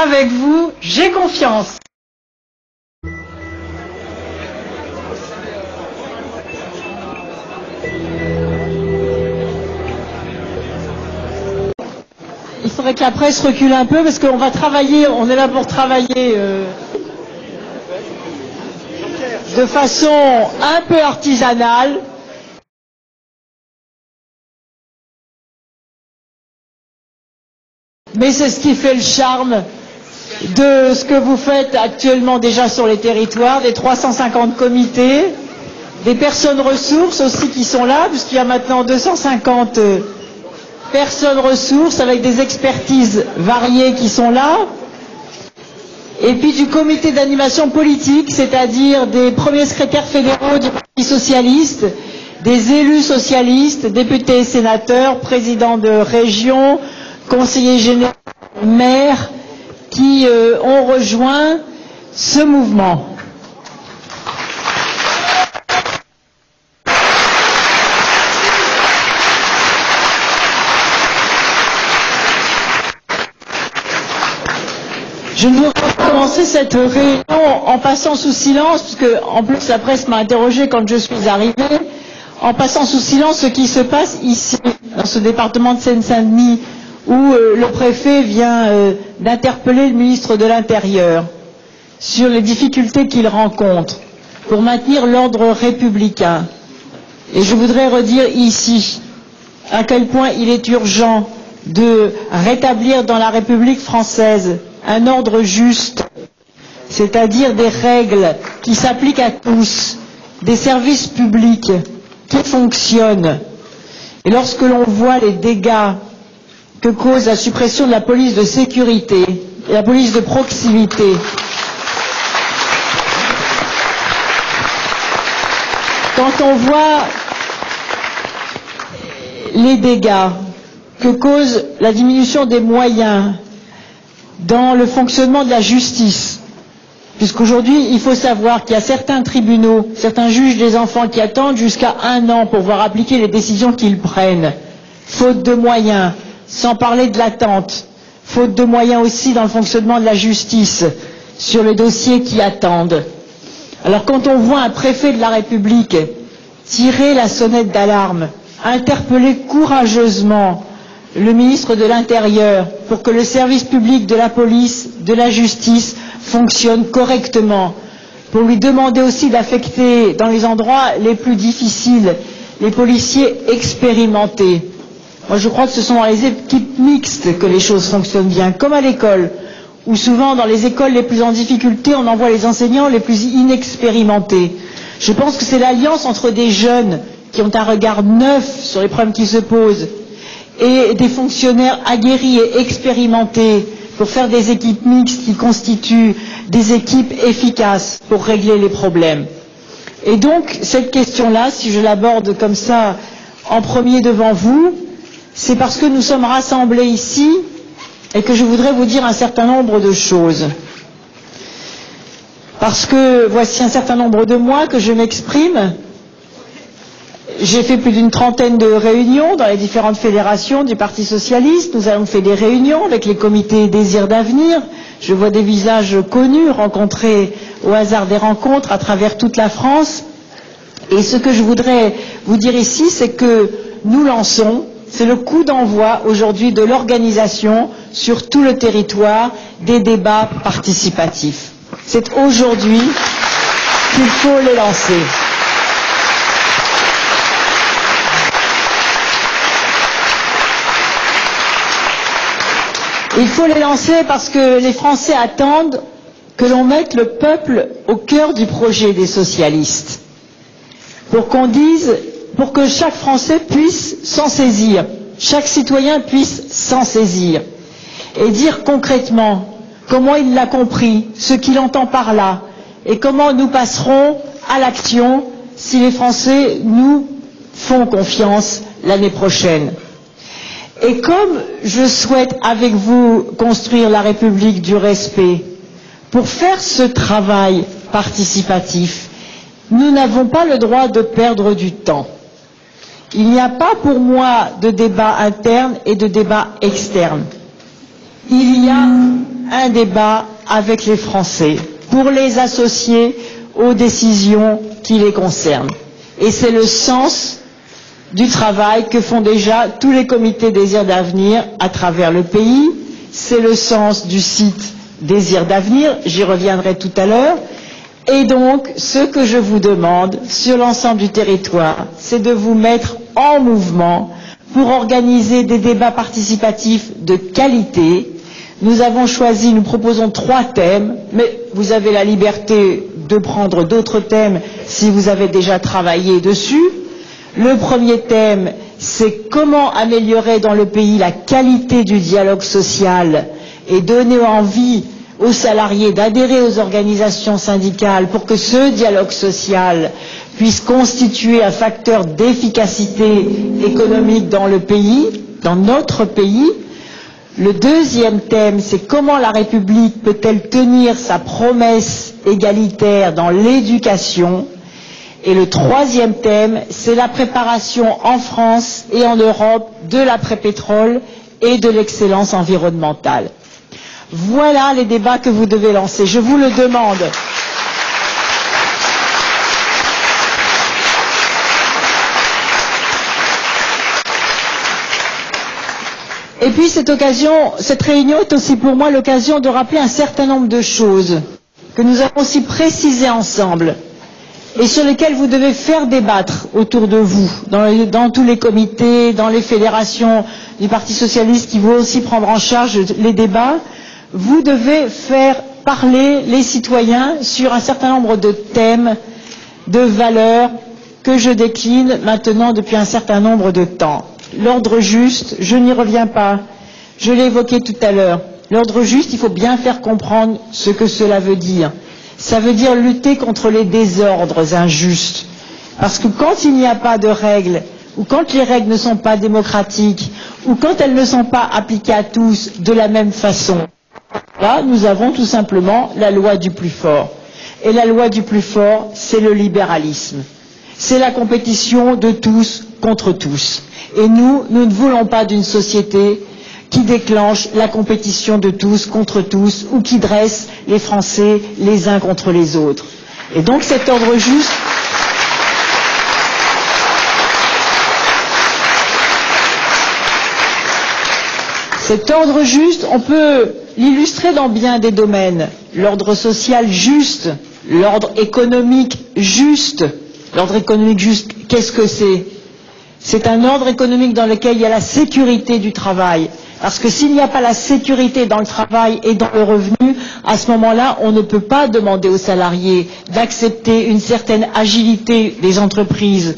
avec vous, j'ai confiance. Il faudrait que la presse recule un peu parce qu'on va travailler, on est là pour travailler de façon un peu artisanale. Mais c'est ce qui fait le charme de ce que vous faites actuellement déjà sur les territoires, des 350 comités, des personnes ressources aussi qui sont là, puisqu'il y a maintenant 250 personnes ressources avec des expertises variées qui sont là, et puis du comité d'animation politique, c'est-à-dire des premiers secrétaires fédéraux du Parti socialiste, des élus socialistes, députés et sénateurs, présidents de région, conseillers généraux, maires, qui ont rejoint ce mouvement. Je ne voudrais pas commencer cette réunion en passant sous silence, puisque en plus la presse m'a interrogé quand je suis arrivée, en passant sous silence ce qui se passe ici, dans ce département de Seine-Saint-Denis, où le préfet vient d'interpeller le ministre de l'Intérieur sur les difficultés qu'il rencontre pour maintenir l'ordre républicain. Et je voudrais redire ici à quel point il est urgent de rétablir dans la République française un ordre juste, c'est-à-dire des règles qui s'appliquent à tous, des services publics qui fonctionnent. Et lorsque l'on voit les dégâts que cause la suppression de la police de sécurité et la police de proximité, quand on voit les dégâts que cause la diminution des moyens dans le fonctionnement de la justice, puisqu'aujourd'hui il faut savoir qu'il y a certains tribunaux, certains juges des enfants qui attendent jusqu'à 1 an pour voir appliquer les décisions qu'ils prennent, faute de moyens, sans parler de l'attente, faute de moyens aussi dans le fonctionnement de la justice, sur les dossiers qui attendent. Alors quand on voit un préfet de la République tirer la sonnette d'alarme, interpeller courageusement le ministre de l'Intérieur pour que le service public de la police, de la justice fonctionne correctement, pour lui demander aussi d'affecter dans les endroits les plus difficiles les policiers expérimentés. Moi je crois que ce sont dans les équipes mixtes que les choses fonctionnent bien, comme à l'école, où souvent dans les écoles les plus en difficulté on envoie les enseignants les plus inexpérimentés. Je pense que c'est l'alliance entre des jeunes qui ont un regard neuf sur les problèmes qui se posent et des fonctionnaires aguerris et expérimentés pour faire des équipes mixtes qui constituent des équipes efficaces pour régler les problèmes. Et donc, cette question-là, si je l'aborde comme ça en premier devant vous, c'est parce que nous sommes rassemblés ici et que je voudrais vous dire un certain nombre de choses. Parce que voici un certain nombre de mois que je m'exprime. J'ai fait plus d'une trentaine de réunions dans les différentes fédérations du Parti socialiste. Nous avons fait des réunions avec les comités Désir d'avenir. Je vois des visages connus rencontrés au hasard des rencontres à travers toute la France. Et ce que je voudrais vous dire ici, c'est que nous lançons, c'est le coup d'envoi aujourd'hui de l'organisation sur tout le territoire des débats participatifs. C'est aujourd'hui qu'il faut les lancer. Il faut les lancer parce que les Français attendent que l'on mette le peuple au cœur du projet des socialistes. Pour qu'on dise, pour que chaque Français puisse s'en saisir, chaque citoyen puisse s'en saisir et dire concrètement comment il l'a compris, ce qu'il entend par là et comment nous passerons à l'action si les Français nous font confiance l'année prochaine. Et comme je souhaite avec vous construire la République du respect, pour faire ce travail participatif, nous n'avons pas le droit de perdre du temps. Il n'y a pas pour moi de débat interne et de débat externe. Il y a un débat avec les Français pour les associer aux décisions qui les concernent. Et c'est le sens du travail que font déjà tous les comités Désir d'avenir à travers le pays. C'est le sens du site Désir d'avenir, j'y reviendrai tout à l'heure. Et donc, ce que je vous demande sur l'ensemble du territoire, c'est de vous mettre en mouvement pour organiser des débats participatifs de qualité. Nous proposons 3 thèmes, mais vous avez la liberté de prendre d'autres thèmes si vous avez déjà travaillé dessus. Le premier thème, c'est comment améliorer dans le pays la qualité du dialogue social et donner envie aux salariés d'adhérer aux organisations syndicales pour que ce dialogue social puisse constituer un facteur d'efficacité économique dans le pays, dans notre pays. Le deuxième thème, c'est comment la République peut-elle tenir sa promesse égalitaire dans l'éducation. Et le troisième thème, c'est la préparation en France et en Europe de l'après-pétrole et de l'excellence environnementale. Voilà les débats que vous devez lancer. Je vous le demande. Et puis cette réunion est aussi pour moi l'occasion de rappeler un certain nombre de choses que nous avons aussi précisées ensemble et sur lesquelles vous devez faire débattre autour de vous, dans tous les comités, dans les fédérations du Parti socialiste qui vont aussi prendre en charge les débats. Vous devez faire parler les citoyens sur un certain nombre de thèmes, de valeurs que je décline maintenant depuis un certain nombre de temps. L'ordre juste, je n'y reviens pas, je l'ai évoqué tout à l'heure. L'ordre juste, il faut bien faire comprendre ce que cela veut dire. Ça veut dire lutter contre les désordres injustes. Parce que quand il n'y a pas de règles, ou quand les règles ne sont pas démocratiques, ou quand elles ne sont pas appliquées à tous de la même façon, là, nous avons tout simplement la loi du plus fort. Et la loi du plus fort, c'est le libéralisme. C'est la compétition de tous contre tous. Et nous ne voulons pas d'une société qui déclenche la compétition de tous contre tous ou qui dresse les Français les uns contre les autres. Et donc cet ordre juste... Cet ordre juste, on peut l'illustrer dans bien des domaines. L'ordre social juste, l'ordre économique juste. L'ordre économique juste, qu'est-ce que c'est? C'est un ordre économique dans lequel il y a la sécurité du travail. Parce que s'il n'y a pas la sécurité dans le travail et dans le revenu, à ce moment-là, on ne peut pas demander aux salariés d'accepter une certaine agilité des entreprises